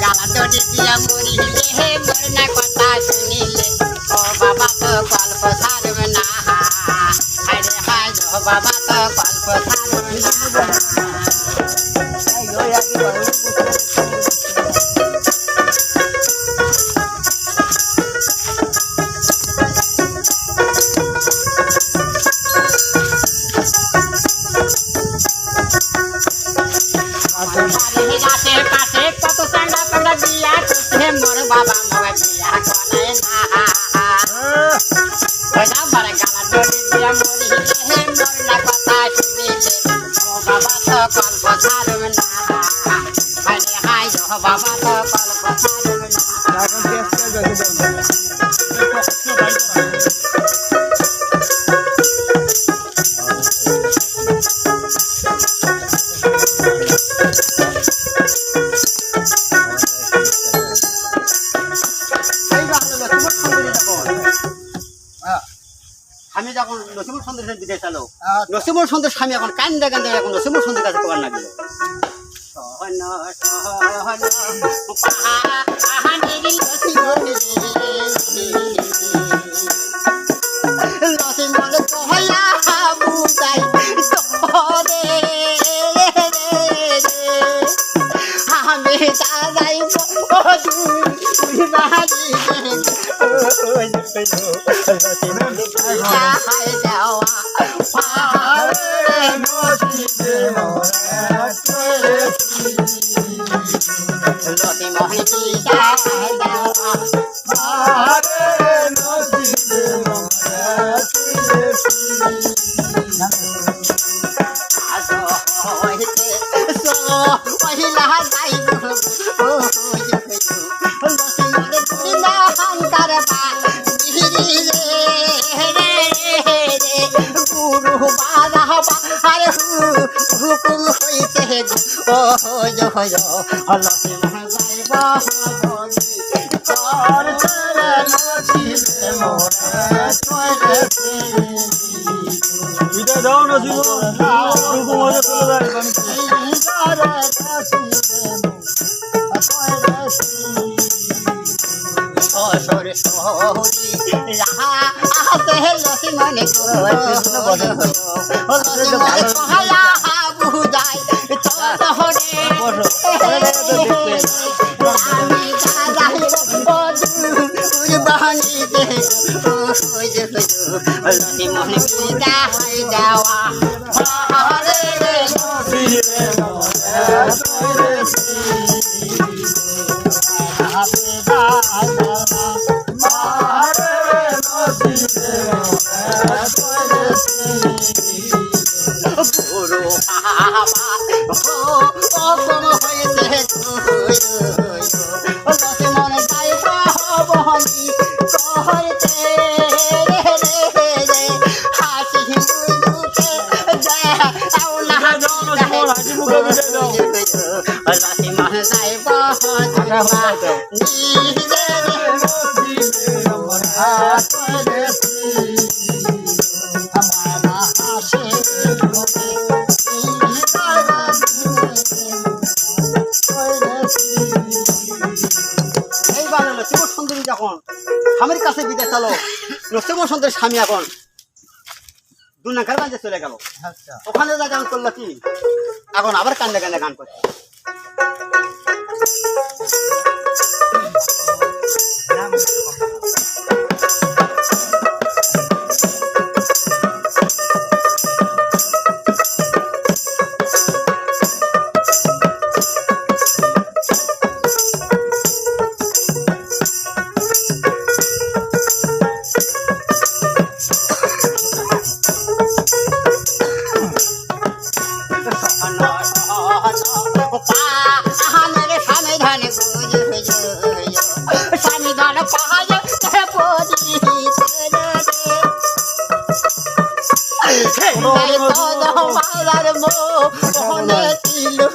গালা তোড়ি দিয়া মরিলে হে মোর না কথা শুনিলে ও বাবা তো গল্প ছাড়বে না আরে হাই ও বাবা তো গল্প ছাড়বে না मोर बाबा मगे बिया करे ना ओजा मारे गाला जोड़ी दिया मोरी हे मोर ना कथा सुनिले ओ बाबा तो गल्प छाड़बे ना अरे हाय ओ बाबा तो गल्प छाड़बे ना এখন টেস্ট করে আমি যখন নসিমুল সন্দেশের দিকে চালো নসিমুল সন্দেশ আমি এখন কান্দে কান্দে এখন নসিমুল সন্দেশ কাছে কবার লাগলো নসিমুল কহয়া বুঝাই আমি দাদাই हुकुम होइते ओ जो अल्लाह से महजाइबा बोली और चरण छिले मोरे तोरे से इधर जाओ ना जी हुकुम हो चले जाए बन इधर छिले तोरे से ओ सोरे सोरी यहाँ आते हैं लसी मने को ओ लसी मने को हया बुझाई तो हरे আমি দাদাই ও দুই বাহানি দে ও যে লতি মনে বিদা হই যাওয়া হরে রে লতি রে মোরে আপে বাজা মারে লতি রে মোরে বাবা ও কোন হইছে লতি মনে যাইবা বহনি कहते रे हाथी मुझे जय औला राशि मह जाए बहुत नीरे हमारा हाशे সুন্দরী যখন স্বামীর কাছে বিদায় চালো নসিমুল সন্দেশ স্বামী এখন দুনাকার বাজে চলে গেল ওখানে যা গান করলো কি এখন আবার কান্দে কান্দে গান করছে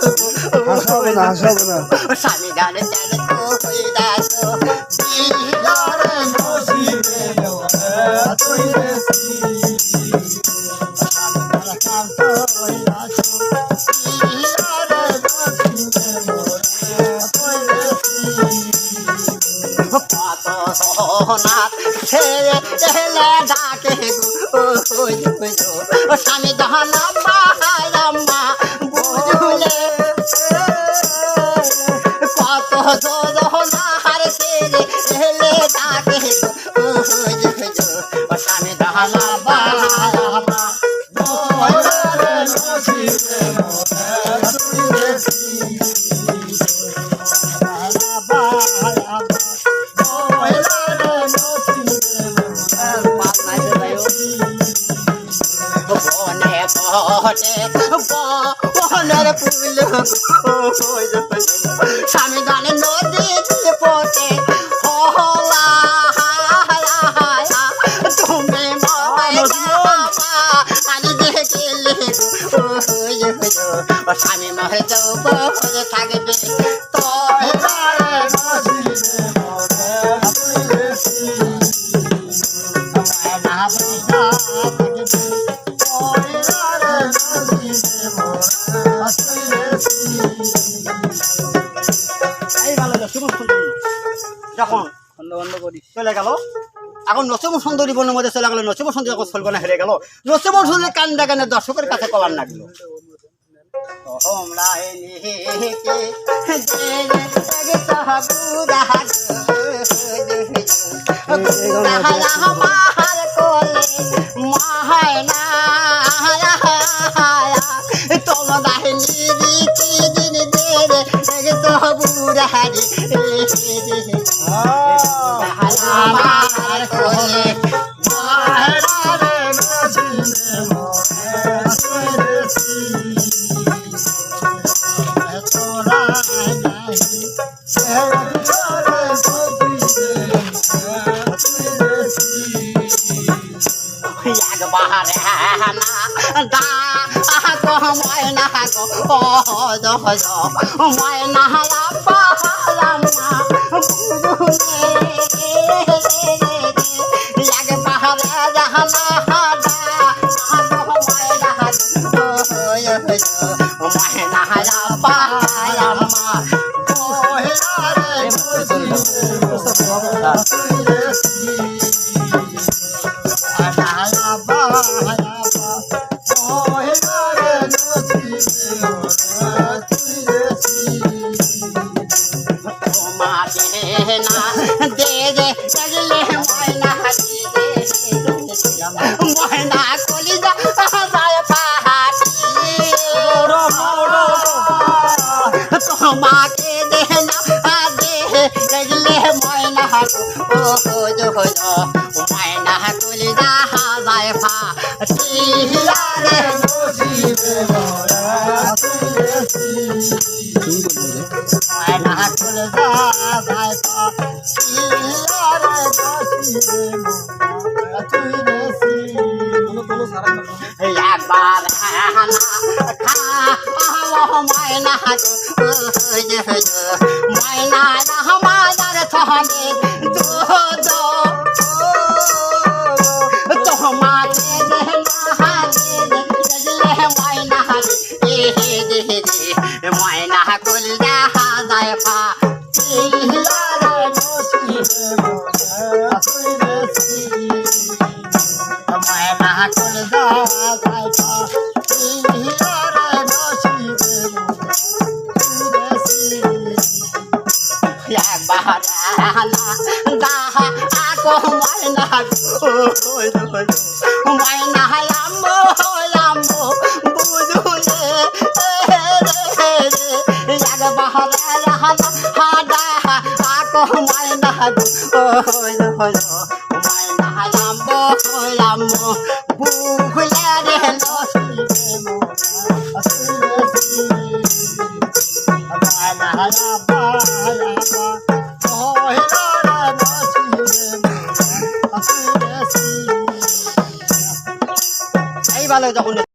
todo না সব না স্বামী গানে চলে তো হইলা তো দিলারে নসিবে তুই রে স্বামী দহনাম্মা বুঝলে কত দহনার ছেলে ছেলে ডাকে স্বামী দহনাম্মা বনের ফুল স্বামী গানে নদী পথে হলা তুমি আমি দেখলে স্বামী মহে যৌব হয়ে থাকবে তো যখন বন্ধ করি চলে গেল এখন নসিম সুন্দরী বনের মধ্যে চলে গেল নসিম সুন্দরী যখন ফলগনে হেরে গেল নসিম সুন্দরী কান্দা কান্দে দর্শকের কাছে কবার লাগলো এই ভালো যখন